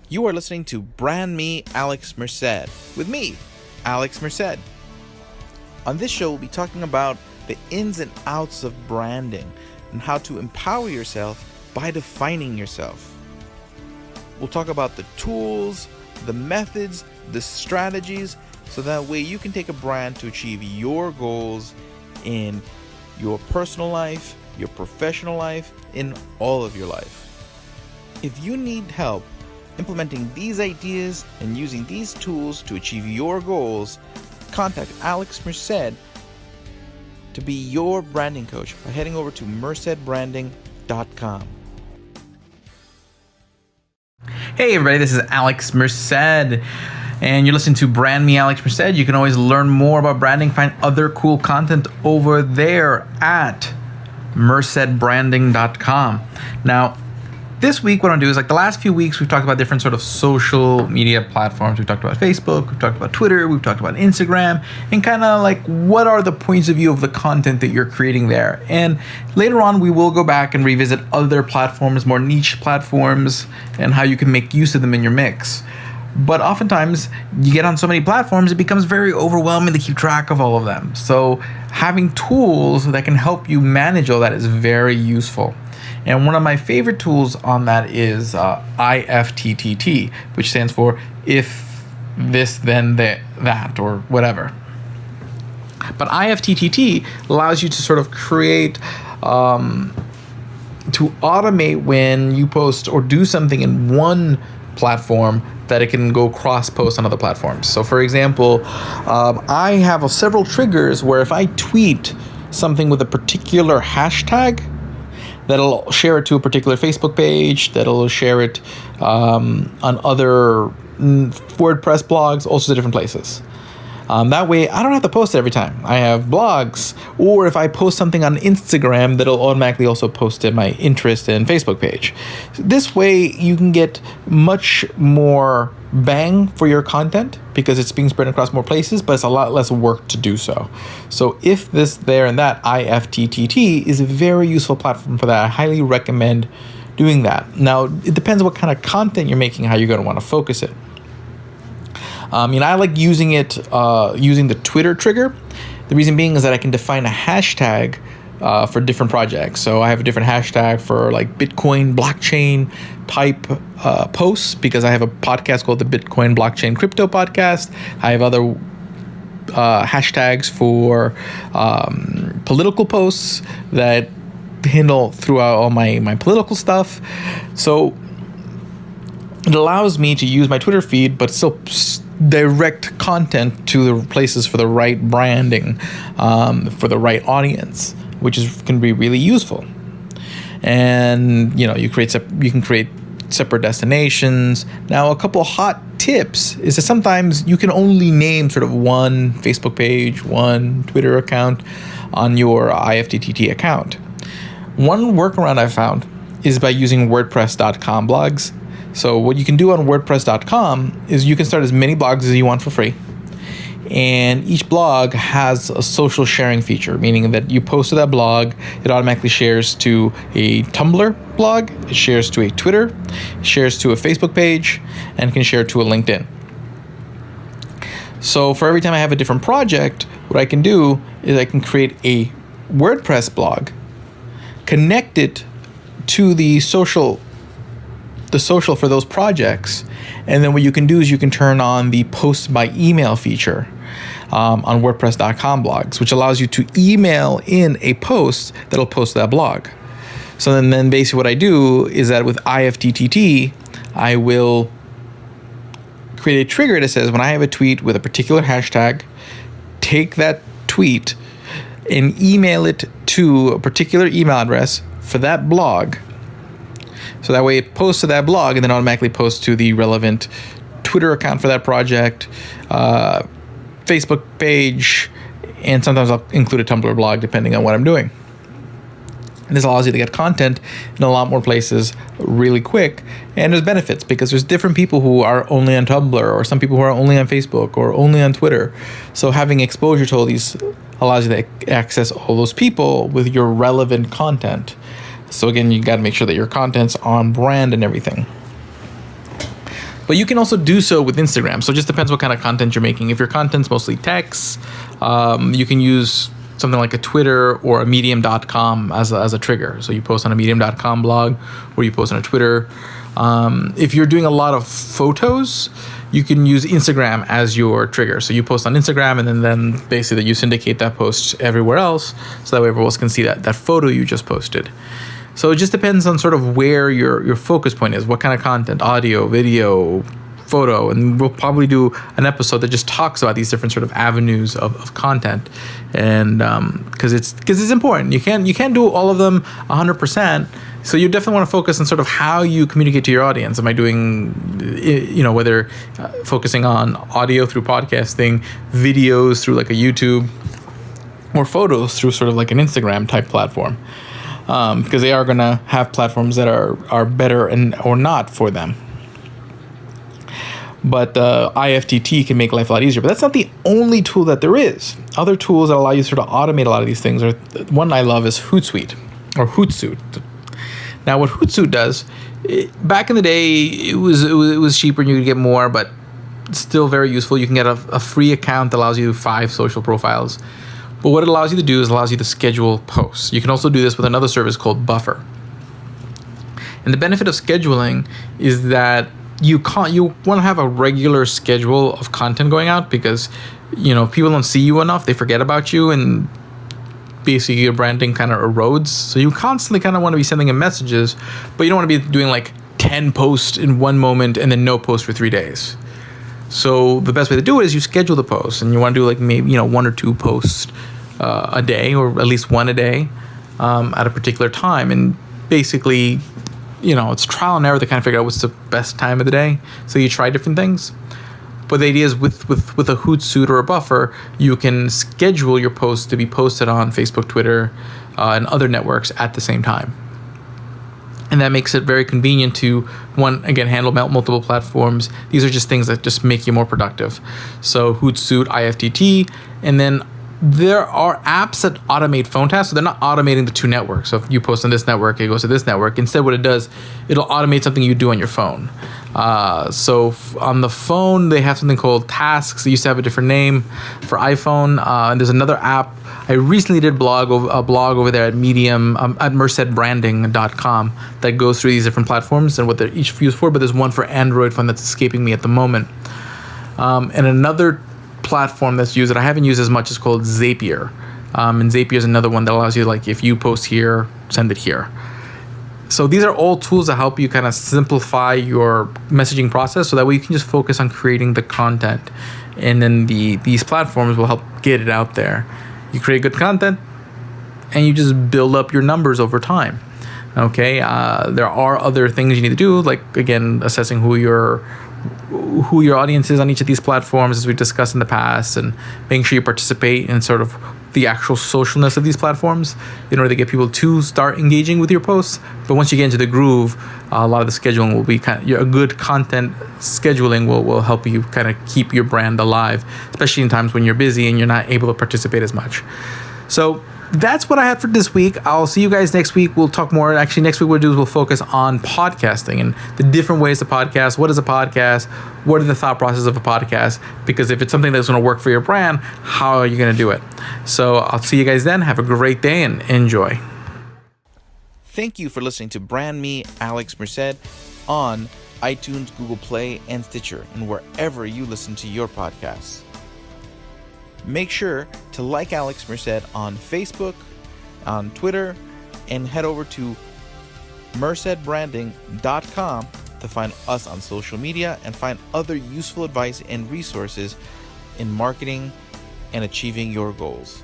You are listening to Brand Me, Alex Merced, with me, Alex Merced. On this show, we'll be talking about the ins and outs of branding and how to empower yourself by defining yourself. We'll talk about the tools, the methods, the strategies, so that way you can take a brand to achieve your goals in your personal life, your professional life, in all of your life. If you need help implementing these ideas and using these tools to achieve your goals, contact Alex Merced to be your branding coach by heading over to mercedbranding.com. Hey everybody, this is Alex Merced, and you're listening to Brand Me, Alex Merced. You can always learn more about branding, find other cool content over there at mercedbranding.com. Now, this week, what I'm going to do is, like the last few weeks, we've talked about different sort of social media platforms. We've talked about Facebook, we've talked about Twitter, we've talked about Instagram, and kind of like what are the points of view of the content that you're creating there. And later on, we will go back and revisit other platforms, more niche platforms, and how you can make use of them in your mix. But oftentimes, you get on so many platforms, it becomes very overwhelming to keep track of all of them. So having tools that can help you manage all that is very useful. And one of my favorite tools on that is IFTTT, which stands for if this, then that, or whatever. But IFTTT allows you to sort of create, to automate when you post or do something in one platform that it can go cross-post on other platforms. So for example, I have several triggers where if I tweet something with a particular hashtag, that'll share it to a particular Facebook page, that'll share it on other WordPress blogs, all sorts of different places. That way, I don't have to post it every time. I have blogs, or if I post something on Instagram, that'll automatically also post to my interest and Facebook page. This way, you can get much more bang for your content because it's being spread across more places, but it's a lot less work to do so. So if this, there, and that, IFTTT is a very useful platform for that. I highly recommend doing that. Now, it depends on what kind of content you're making, how you're going to want to focus it. I like using it using the Twitter trigger. The reason being is that I can define a hashtag for different projects. So I have a different hashtag for like Bitcoin blockchain type posts because I have a podcast called the Bitcoin Blockchain Crypto Podcast. I have other hashtags for political posts that handle throughout all my political stuff. So it allows me to use my Twitter feed, but still direct content to the places for the right branding, for the right audience, which can be really useful. And you can create separate destinations. Now, a couple hot tips is that sometimes you can only name sort of one Facebook page, one Twitter account on your IFTTT account. One workaround I found is by using WordPress.com blogs. So what you can do on WordPress.com is you can start as many blogs as you want for free. And each blog has a social sharing feature, meaning that you post to that blog, it automatically shares to a Tumblr blog, it shares to a Twitter, it shares to a Facebook page, and can share to a LinkedIn. So for every time I have a different project, what I can do is I can create a WordPress blog, connect it to the social for those projects, and then what you can do is you can turn on the post by email feature on WordPress.com blogs, which allows you to email in a post that'll post to that blog. So then basically what I do is that with IFTTT, I will create a trigger that says when I have a tweet with a particular hashtag, take that tweet and email it to a particular email address for that blog. So that way it posts to that blog and then automatically posts to the relevant Twitter account for that project, Facebook page, and sometimes I'll include a Tumblr blog depending on what I'm doing. And this allows you to get content in a lot more places really quick. And there's benefits because there's different people who are only on Tumblr, or some people who are only on Facebook or only on Twitter. So having exposure to all these allows you to access all those people with your relevant content. So again, you got to make sure that your content's on brand and everything. But you can also do so with Instagram. So it just depends what kind of content you're making. If your content's mostly text, you can use something like a Twitter or a medium.com as a trigger. So you post on a medium.com blog or you post on a Twitter. If you're doing a lot of photos, you can use Instagram as your trigger. So you post on Instagram and then basically you syndicate that post everywhere else so that way everyone else can see that photo you just posted. So it just depends on sort of where your focus point is, what kind of content, audio, video, photo, and we'll probably do an episode that just talks about these different sort of avenues of content, and because it's important. You can't do all of them 100%. So you definitely want to focus on sort of how you communicate to your audience. Am I doing, whether focusing on audio through podcasting, videos through like a YouTube, or photos through sort of like an Instagram type platform, because they are going to have platforms that are better or not for them. But IFTT can make life a lot easier. But that's not the only tool that there is. Other tools that allow you to sort of automate a lot of these things are, one I love is Hootsuite or Hootsuite. Now, what Hootsuite does, back in the day, it was cheaper and you could get more, but still very useful. You can get a free account that allows you 5 social profiles. But what it allows you to do is allows you to schedule posts. You can also do this with another service called Buffer. And the benefit of scheduling is that you want to have a regular schedule of content going out, because people don't see you enough, they forget about you, and basically your branding kind of erodes. So you constantly kind of want to be sending them messages, but you don't want to be doing like 10 posts in one moment and then no post for 3 days. So the best way to do it is you schedule the posts, and you want to do like maybe 1 or 2 posts a day, or at least 1 a day at a particular time. And basically it's trial and error to kind of figure out what's the best time of the day. So you try different things. But the idea is with a Hootsuite or a Buffer, you can schedule your posts to be posted on Facebook, Twitter, and other networks at the same time. And that makes it very convenient to, handle multiple platforms. These are just things that just make you more productive. So Hootsuite, IFTT, and then there are apps that automate phone tasks, so they're not automating the 2 networks. So if you post on this network, it goes to this network. Instead, what it does, it'll automate something you do on your phone. So on the phone, they have something called Tasks. It used to have a different name for iPhone. And there's another app. I recently did a blog over there at Medium, at mercedbranding.com, that goes through these different platforms and what they're each used for. But there's one for Android phone that's escaping me at the moment. And another platform that's used that I haven't used as much is called Zapier. And Zapier is another one that allows you, like, if you post here, send it here. So these are all tools that help you kind of simplify your messaging process, so that way you can just focus on creating the content, and then these platforms will help get it out there. You create good content and you just build up your numbers over time. Okay, there are other things you need to do, like, again, assessing who your audience is on each of these platforms, as we discussed in the past, and making sure you participate in sort of the actual socialness of these platforms in order to get people to start engaging with your posts. But once you get into the groove, a lot of the scheduling will be a good content scheduling will help you kind of keep your brand alive, especially in times when you're busy and you're not able to participate as much. So that's what I had for this week. I'll see you guys next week. We'll talk more. Actually, next week we'll focus on podcasting and the different ways to podcast. What is a podcast? What are the thought process of a podcast? Because if it's something that's going to work for your brand, how are you going to do it? So I'll see you guys then. Have a great day and enjoy. Thank you for listening to Brand Me, Alex Merced, on iTunes, Google Play, and Stitcher, and wherever you listen to your podcasts. Make sure to like Alex Merced on Facebook, on Twitter, and head over to mercedbranding.com to find us on social media and find other useful advice and resources in marketing and achieving your goals.